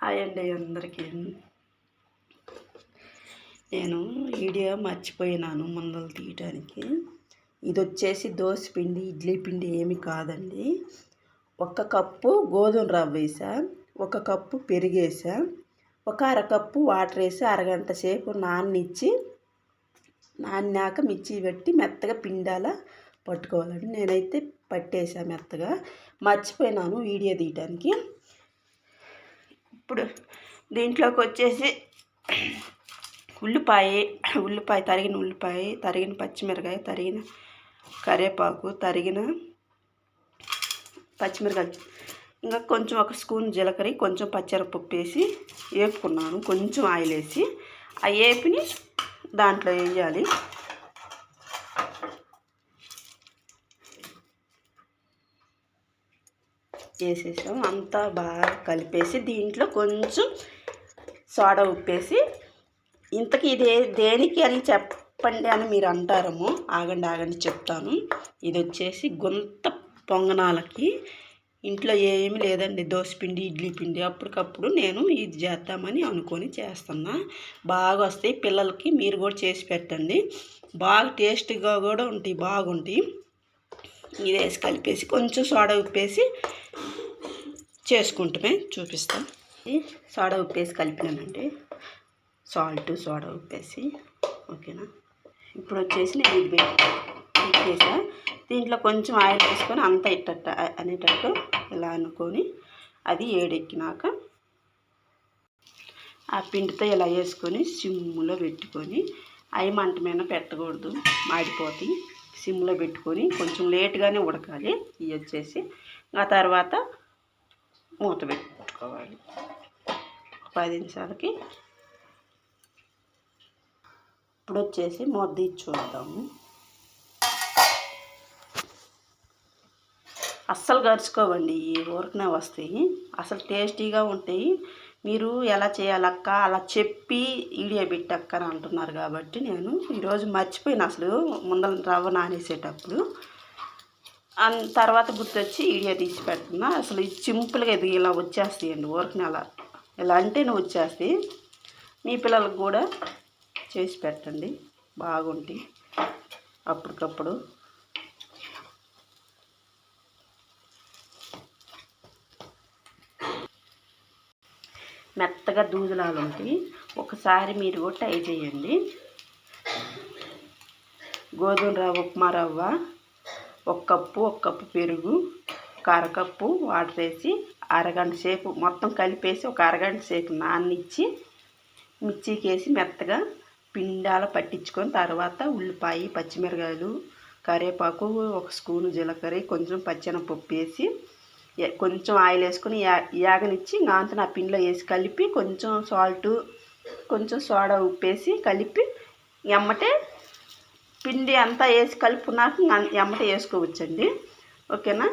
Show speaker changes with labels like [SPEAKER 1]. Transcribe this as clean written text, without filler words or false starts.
[SPEAKER 1] Hi అండి అందరికీ. నేను వీడియో మర్చిపోయినాను ముందలు తీయటానికి. ఇది వచ్చేసి దోశ పిండి, ఇడ్లీ పిండి ఏమి కాదండి. 1 కప్పు గోధుమ రవ్వ వేసా, 1 కప్పు పెరుగు వేసా, 1 అరకప్పు వాటర్ వేసి అరగంట సేపు నానాక మిక్సీ పెట్టి మెత్తగా పిండాలా పట్టుకోవాలండి. నేనైతే పట్టేసా మెత్తగా. మర్చిపోయినాను వీడియో తీయటానికి. ఇప్పుడు దీంట్లోకి వచ్చేసి ఉల్లిపాయ, తరిగిన ఉల్లిపాయ, తరిగిన పచ్చిమిరకాయ, తరిగిన కరివేపాకు, తరిగిన పచ్చిమిరకాయ, ఇంకా కొంచెం 1 స్పూన్ జీలకర్ర, కొంచెం పచ్చిమిరపప్పు వేసి వేపుకున్నాను. కొంచెం ఆయిల్ వేసి ఆ వేపిని దాంట్లో వేయాలి. వేసేసాం. అంతా బాగా కలిపేసి దీంట్లో కొంచెం సోడా ఉప్పేసి, ఇంతకీ ఇది దేనికి అని చెప్పండి అని మీరు అంటారేమో. ఆగండి చెప్తాను. ఇది వచ్చేసి గుంత పొంగనాలకి. ఇంట్లో ఏమీ లేదండి, దోశపిండి, ఇడ్లీ పిండి. అప్పటికప్పుడు నేను ఇది చేద్దామని అనుకొని చేస్తున్నా. బాగా వస్తాయి పిల్లలకి. మీరు కూడా చేసి పెట్టండి. బాగా టేస్ట్గా కూడా ఉంటాయి, బాగుంటాయి. ఇది వేసి కలిపేసి కొంచెం సోడా ఉప్పేసి చేసుకుంటమే చూపిస్తాం. సోడా ఉప్పేసి కలిపినానండి, సోడా ఉప్పేసి. ఓకేనా. ఇప్పుడు వచ్చేసి నేను ఇది పెట్టేసా. దీంట్లో కొంచెం ఆయిల్ వేసుకొని అంతా అనేటట్టు ఇలా అనుకొని అది ఏడెక్కినాక ఆ పిండితో ఇలా వేసుకొని సిమ్లో పెట్టుకొని, అవి మంట మీద పెట్టకూడదు, మాడిపోతాయి. సిమ్లో పెట్టుకొని కొంచెం లేట్గానే ఉడకాలి. ఇవి వచ్చేసి ఆ తర్వాత మూత పెట్టుకోవాలి 10 నిమిషాలకి. ఇప్పుడు వచ్చేసి మూత తీసి చూద్దాము. అస్సలు గరుచుకోవండి, ఈ ఊరకనే వస్తాయి. అసలు టేస్టీగా ఉంటాయి. మీరు ఎలా చేయాలక్క అలా చెప్పి వీడియో పెట్టక్క అని అంటున్నారు కాబట్టి నేను ఈరోజు మర్చిపోయిన అసలు ముందర రవ్వ నానేసేటప్పుడు. తర్వాత గుర్తొచ్చి వీడియో తీసి పెడుతున్నా. అసలు ఇది సింపుల్గా ఇది ఇలా వచ్చేస్తాయండి, ఊరకనే ఇలా అంటేనే వచ్చేస్తాయి. మీ పిల్లలకు కూడా చేసి పెట్టండి, బాగుంటాయి అప్పటికప్పుడు. మెత్తగా దూదులాలు ఉంటాయి. ఒకసారి మీరు కూడా ట్రై చేయండి. గోధుమ రవ్వ, ఉప్మా రవ్వ 1 కప్పు పెరుగు, 1 అరకప్పు వాటర్ వేసి అరగంట సేపు మొత్తం కలిపేసి ఒక అరగంట సేపు నాననిచ్చి మిక్సీకి వేసి మెత్తగా పిండాల పట్టించుకొని, తర్వాత ఉల్లిపాయ, పచ్చిమిరకాయలు, కరివేపాకు, 1 స్పూను జీలకర్ర, కొంచెం పచ్చెనపప్పు వేసి కొంచెం ఆయిల్ వేసుకొని యాగనిచ్చి అంతా ఆ పిండిలో వేసి కలిపి కొంచెం సాల్ట్, కొంచెం సోడా ఉప్పేసి కలిపి ఎమ్మటే పిండి అంతా వేసి కలుపుకున్నాక ఎమ్మటే వేసుకోవచ్చండి. ఓకేనా.